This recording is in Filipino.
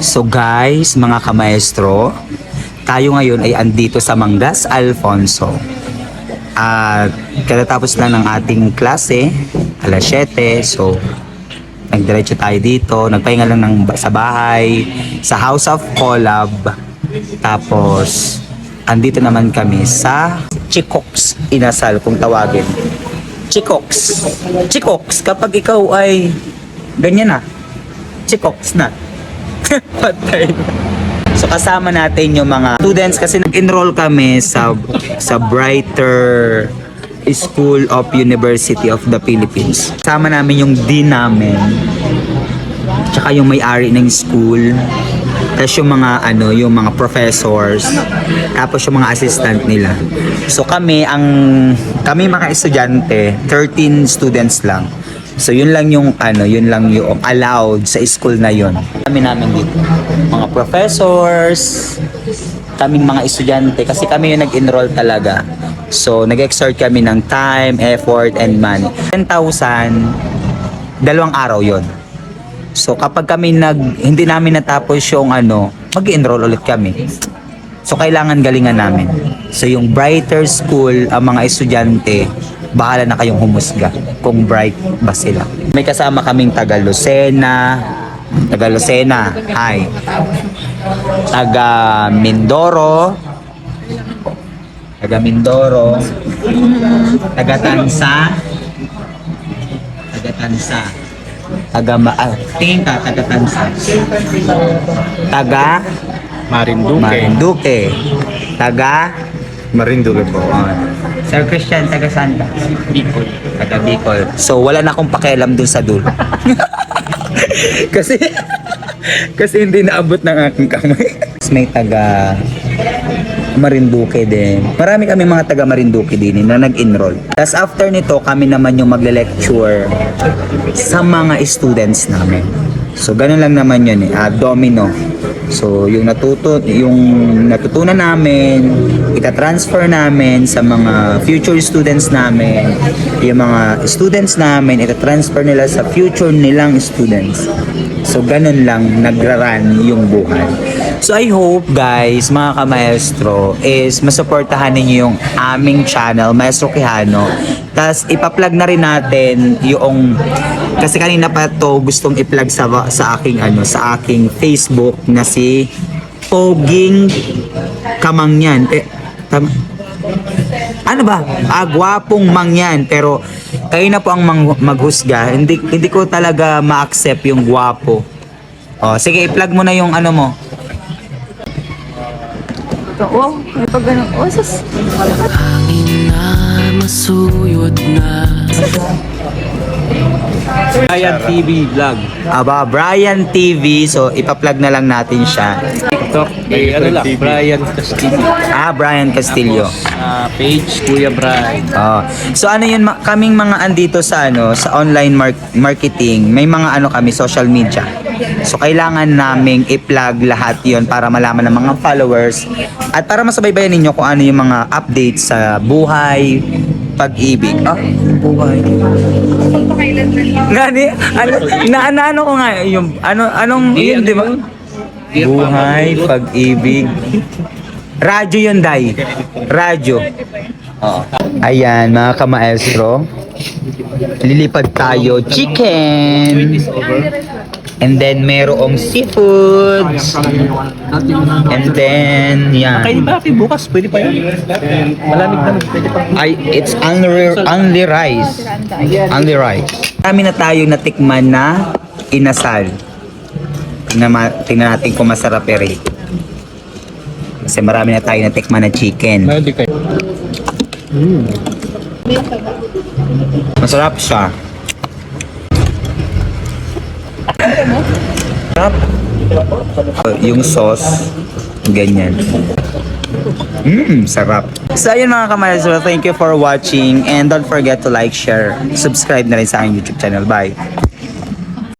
So guys, mga kamaestro, tayo ngayon ay andito sa Mangas Alfonso. At katatapos lang ng ating klase, alas 7. So, nagdiretso tayo dito. Nagpahinga lang sa bahay, sa House of Collab. Tapos, andito naman kami sa Chikoks Inasal, kung tawagin. Chikoks. Chikoks, kapag ikaw ay ganyan na. Chikoks na. Patay. So kasama natin yung mga students kasi nag-enroll kami sa Brighter School of University of the Philippines. Kasama namin yung dean namin, tsaka yung may-ari ng school, tapos yung mga professors, tapos yung mga assistant nila. So kami mga estudyante, 13 students lang. So yun lang yung allowed sa school na yun. Kami namin dito, mga professors, kaming mga estudyante, kasi kami yung nag-enroll talaga. So nag-exert kami ng time, effort, and money. 10,000, 2 araw yun. So kapag kami hindi namin natapos yung mag-enroll ulit kami. So kailangan galingan namin. So yung Brighter School, ang mga estudyante, bahala na kayong humusga kung bright ba sila. May kasama kaming taga Lucena, hi. Taga Mindoro, taga Tansa, tingin ka, taga Tansa, taga Marinduque, taga Marinduque po. Sir Christian, taga saan ka? Bicol. Taga Bicol. So, wala na akong pakialam dun sa dulo. kasi hindi naabot ng aking kamay. May taga Marinduque din. Marami kami mga taga Marinduque din na nag-enroll. Tapos after nito, kami naman yung magle-lecture sa mga students namin. So, ganun lang naman yun domino. So, yung natutunan namin, ita-transfer namin sa mga future students namin. Yung mga students namin, ita-transfer nila sa future nilang students. So, ganun lang nagra-run yung buhay. So, I hope guys, mga kamaestro, is masuportahan ninyo yung aming channel, Maestro Quijano. Tapos, ipa-plug na rin natin yung, kasi kanina pa to gustong i-plug sa aking Facebook na si Poging Kamangyan. Gwapong Mangyan. Pero kayo na po ang maghusga. Hindi ko talaga ma-accept yung gwapo. Sige, i-plug mo na yung mo. Wow, may pag ganun. Oh, sus. Hangin na masuyod na. Brian TV vlog. Brian TV. So, ipa-plug na lang natin siya. TikTok, Brian Castillo. Brian Castillo. Page Kuya Brian. So yun, kaming mga andito sa sa online marketing, may mga kami social media. So kailangan naming i-plug lahat 'yon para malaman ng mga followers at para masabaybayan ninyo kung ano yung mga updates sa buhay, pag-ibig. Buhay. Ngani, ano ko nga yung anong yun, di ba? Buhay, pag-ibig. Radyo yun, Day. Radyo. Ayan, mga kamaestro. Lilipad tayo. Chicken. And then, merong seafoods. And then, yan. Kain ba? Bukas, pwede pa yan. Malamig na. Pwede pa. It's only rice. Only rice. Marami na tayo natikman na inasal. Tingnan natin kung masarap rin. Kasi marami na tayo natikman na chicken. Masarap siya. Sarap. Yung sauce, ganyan. Sarap. So ayun mga kamaestro, thank you for watching and don't forget to like, share, subscribe na rin sa aking YouTube channel. Bye!